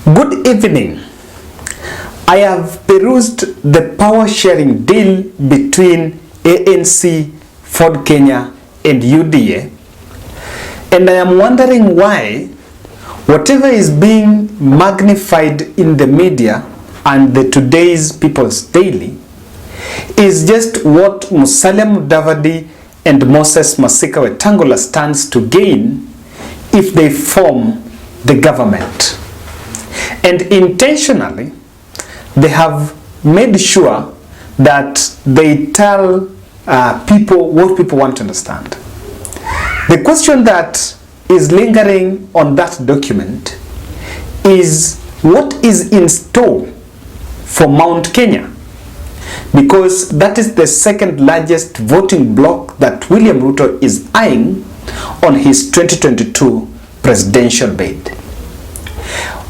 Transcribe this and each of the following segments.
Good evening. I have perused the power sharing deal between ANC, Ford Kenya and UDA, and I am wondering why whatever is being magnified in the media and the today's People's Daily is just what Musalia Mudavadi and Moses Masika Wetangula stands to gain if they form the government. And intentionally, they have made sure that they tell people what people want to understand. The question that is lingering on that document is what is in store for Mount Kenya, because that is the second largest voting bloc that William Ruto is eyeing on his 2022 presidential bid.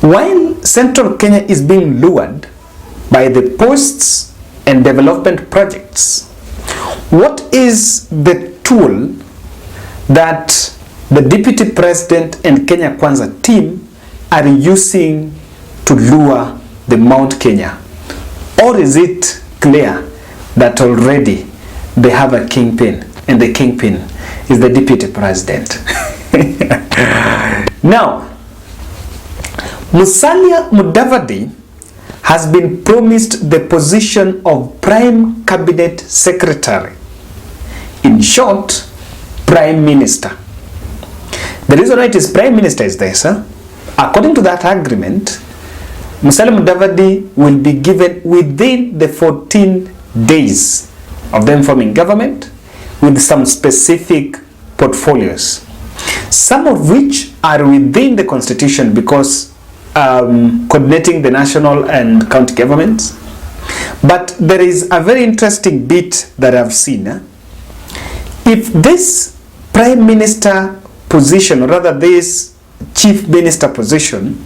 While Central Kenya is being lured by the posts and development projects, what is the tool that the Deputy President and Kenya Kwanza team are using to lure the Mount Kenya? Or is it clear that already they have a kingpin, and the kingpin is the Deputy President? Now, Musalia Mudavadi has been promised the position of Prime Cabinet Secretary. In short, Prime Minister. The reason why it is Prime Minister is this. According to that agreement, Musalia Mudavadi will be given within the 14 days of them forming government with some specific portfolios, some of which are within the constitution because coordinating the national and county governments. But there is a very interesting bit that I've seen. If this Prime Minister position, or rather this Chief Minister position,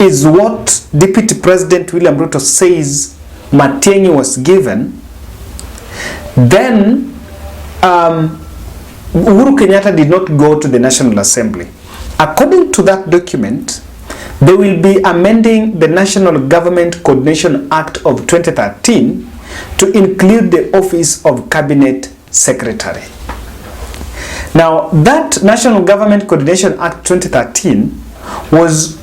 is what Deputy President William Ruto says Matiang'i was given, then Uhuru Kenyatta did not go to the National Assembly. According to that document, they will be amending the National Government Coordination Act of 2013 to include the office of Cabinet Secretary. Now, that National Government Coordination Act 2013 was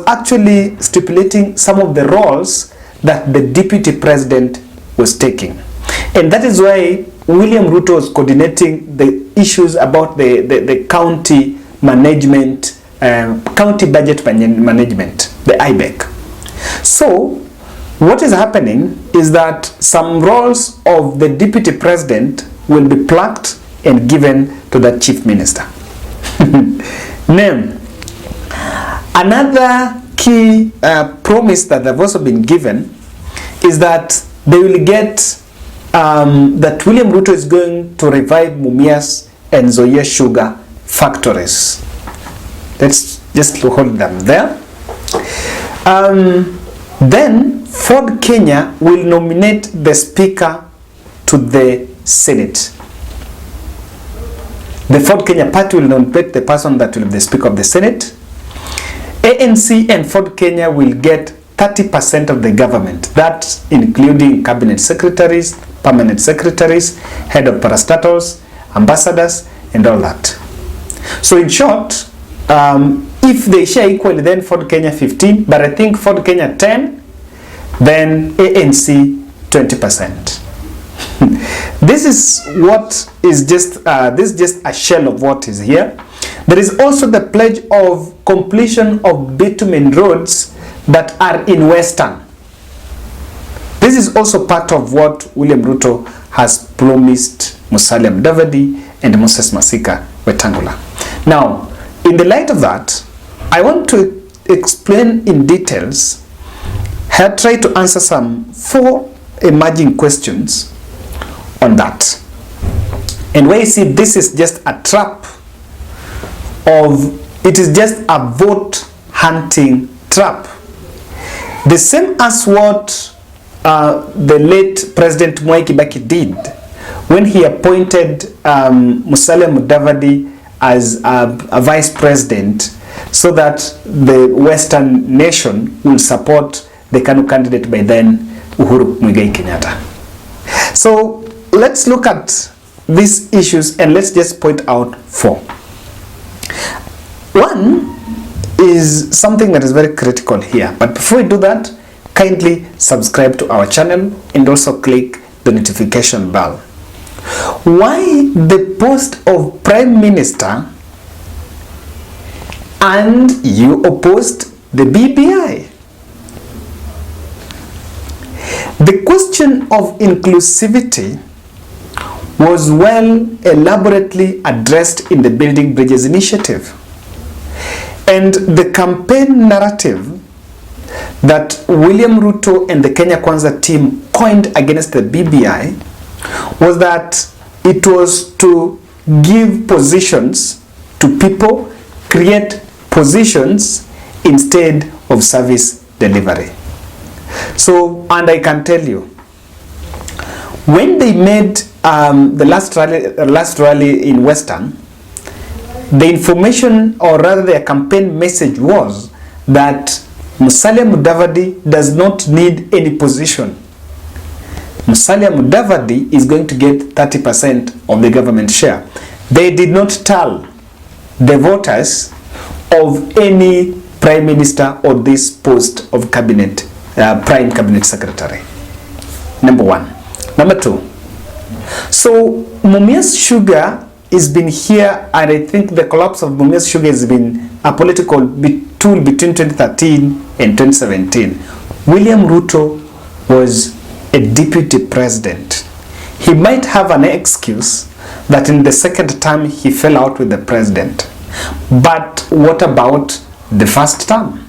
actually stipulating some of the roles that the Deputy President was taking. And that is why William Ruto was coordinating the issues about the county management, county budget management, the IBEC. So, what is happening is that some roles of the Deputy President will be plucked and given to the Chief Minister. Now, another key promise that they've also been given is that they will get that William Ruto is going to revive Mumias and Nzoia sugar factories. Let's just hold them there. Then Ford Kenya will nominate the Speaker to the Senate. The Ford Kenya party will nominate the person that will be the Speaker of the Senate. ANC and Ford Kenya will get 30% of the government, that including cabinet secretaries, permanent secretaries, head of parastatals, ambassadors, and all that. So in short, if they share equally, then Ford Kenya 15, but I think Ford Kenya 10, then ANC 20%. This is what is just this is just a shell of what is here. There is also the pledge of completion of bitumen roads that are in Western. This is also part of what William Ruto has promised Musalia Mudavadi and Moses Masika Wetangula. Now, in the light of that, I want to explain in details, try to answer some 4 emerging questions on that. And where you see this is just a trap it is just a vote hunting trap. The same as what the late President Mwai Kibaki did when he appointed Musalia Mudavadi as a vice president so that the Western nation will support the KANU candidate by then, Uhuru Muigai Kenyatta. So let's look at these issues and let's just point out 4. One is something that is very critical here. But before we do that, kindly subscribe to our channel and also click the notification bell. Why the post of Prime Minister and you opposed the BBI? The question of inclusivity was well elaborately addressed in the Building Bridges initiative. And the campaign narrative that William Ruto and the Kenya Kwanza team coined against the BBI was that it was to give positions to people, create positions instead of service delivery. So, and I can tell you, when they made the last rally in Western, the information, or rather their campaign message, was that Musalia Mudavadi does not need any position. Musalia Mudavadi is going to get 30% of the government share. They did not tell the voters of any prime minister or this post of cabinet, prime cabinet secretary. Number 1. Number 2. So Mumias Sugar has been here, and I think the collapse of Mumias Sugar has been a political tool between 2013 and 2017. William Ruto was a deputy president. He might have an excuse that in the second term he fell out with the president. But what about the first term?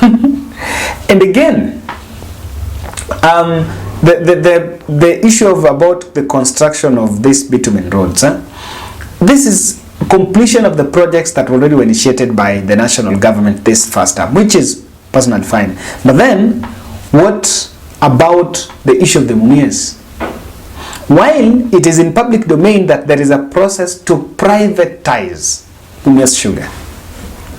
And again, the issue about the construction of these bitumen roads, this is completion of the projects that already were initiated by the national government this first term, which is personally fine. But then, what about the issue of the Mumias? While it is in public domain that there is a process to privatize Mumias Sugar,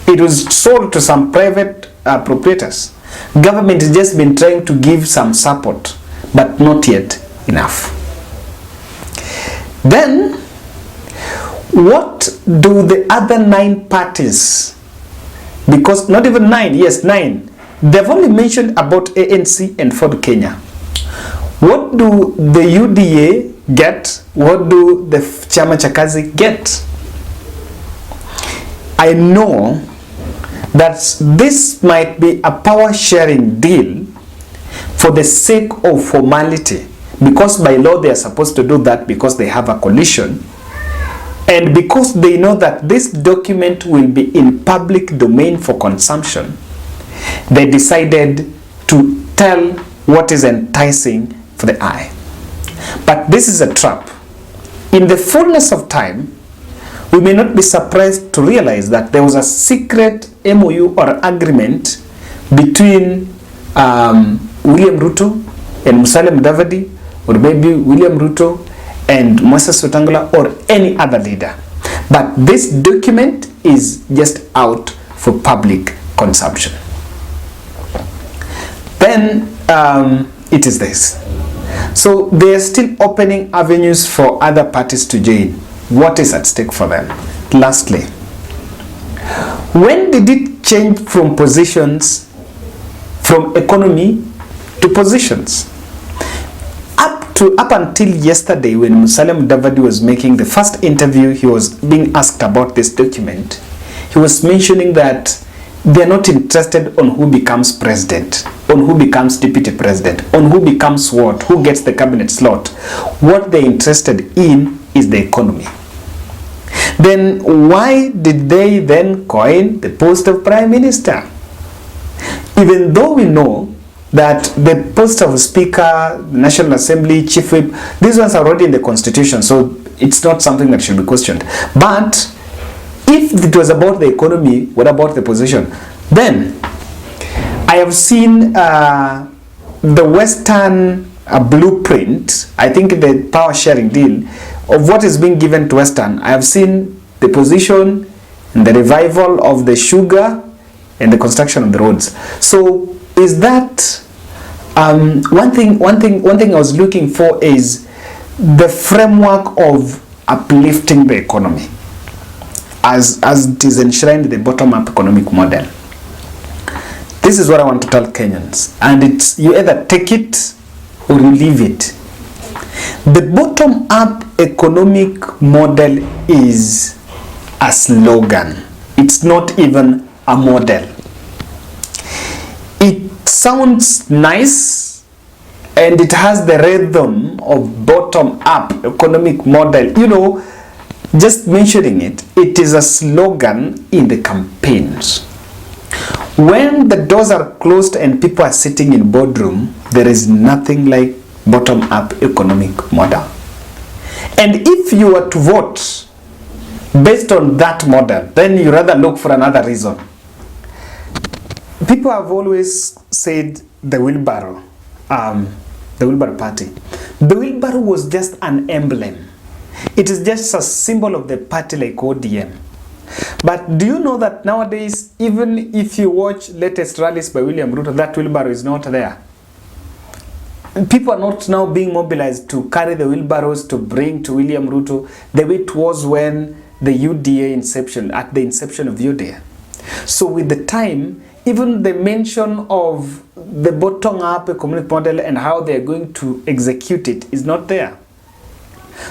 it was sold to some private proprietors. Government has just been trying to give some support, but not yet enough. Then, what do the other 9 parties, because not even 9, yes 9, they've only mentioned about ANC and Ford Kenya. What do the UDA get? What do the Chama cha Kazi get? I know that this might be a power sharing deal for the sake of formality, because by law they are supposed to do that because they have a coalition, and because they know that this document will be in public domain for consumption. They decided to tell what is enticing for the eye. But this is a trap. In the fullness of time, we may not be surprised to realize that there was a secret MOU or agreement between William Ruto and Musalia Mudavadi, or maybe William Ruto and Moses Wetangula, or any other leader. But this document is just out for public consumption. Then it is this. So they are still opening avenues for other parties to join. What is at stake for them? Lastly, when did it change from positions, from economy to positions? Up until yesterday, when Musalia Mudavadi was making the first interview, he was being asked about this document. He was mentioning that they are not interested on who becomes president, on who becomes deputy president, on who becomes what, who gets the cabinet slot. What they're interested in is the economy. Then why did they then coin the post of prime minister? Even though we know that the post of speaker, National Assembly, chief whip, these ones are already in the constitution, so it's not something that should be questioned. But if it was about the economy, what about the position? Then I have seen the Western blueprint, I think the power sharing deal of what is being given to Western. I have seen the position and the revival of the sugar and the construction of the roads. So is that one thing I was looking for is the framework of uplifting the economy as it is enshrined in the bottom-up economic model. This is what I want to tell Kenyans, and it's you either take it or you leave it. The bottom-up economic model is a slogan. It's not even a model. It sounds nice and it has the rhythm of bottom-up economic model. You know, just mentioning it, it is a slogan in the campaigns. When the doors are closed and people are sitting in boardroom, there is nothing like bottom-up economic model. And if you were to vote based on that model, then you rather look for another reason. People have always said the wheelbarrow party. The wheelbarrow was just an emblem. It is just a symbol of the party like ODM. But do you know that nowadays, even if you watch latest rallies by William Ruto, that wheelbarrow is not there. People are not now being mobilized to carry the wheelbarrows to bring to William Ruto the way it was when the UDA inception, at the inception of UDA. So with the time, even the mention of the bottom-up economic model and how they are going to execute it is not there.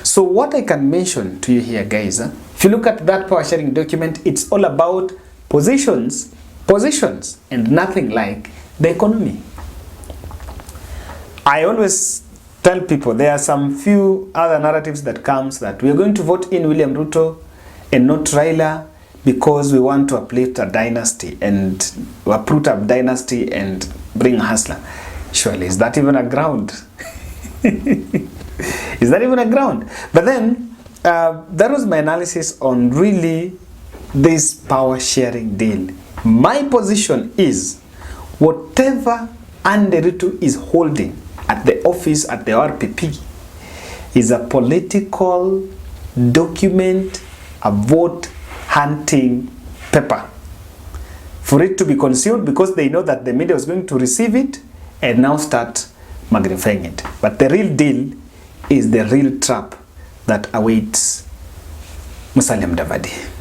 So what I can mention to you here, guys, if you look at that power sharing document, it's all about positions, and nothing like the economy. I always tell people there are some few other narratives that comes that we are going to vote in William Ruto and not Raila because we want to uplift a dynasty and uproot a dynasty and bring a hustler. Surely, is that even a ground? Is that even a ground? But then, that was my analysis on really this power sharing deal. My position is whatever Andy Ruto is holding at the office at the RPP is a political document, a vote hunting paper for it to be consumed because they know that the media is going to receive it and now start magnifying it. But the real deal is the real trap that awaits Mudavadi.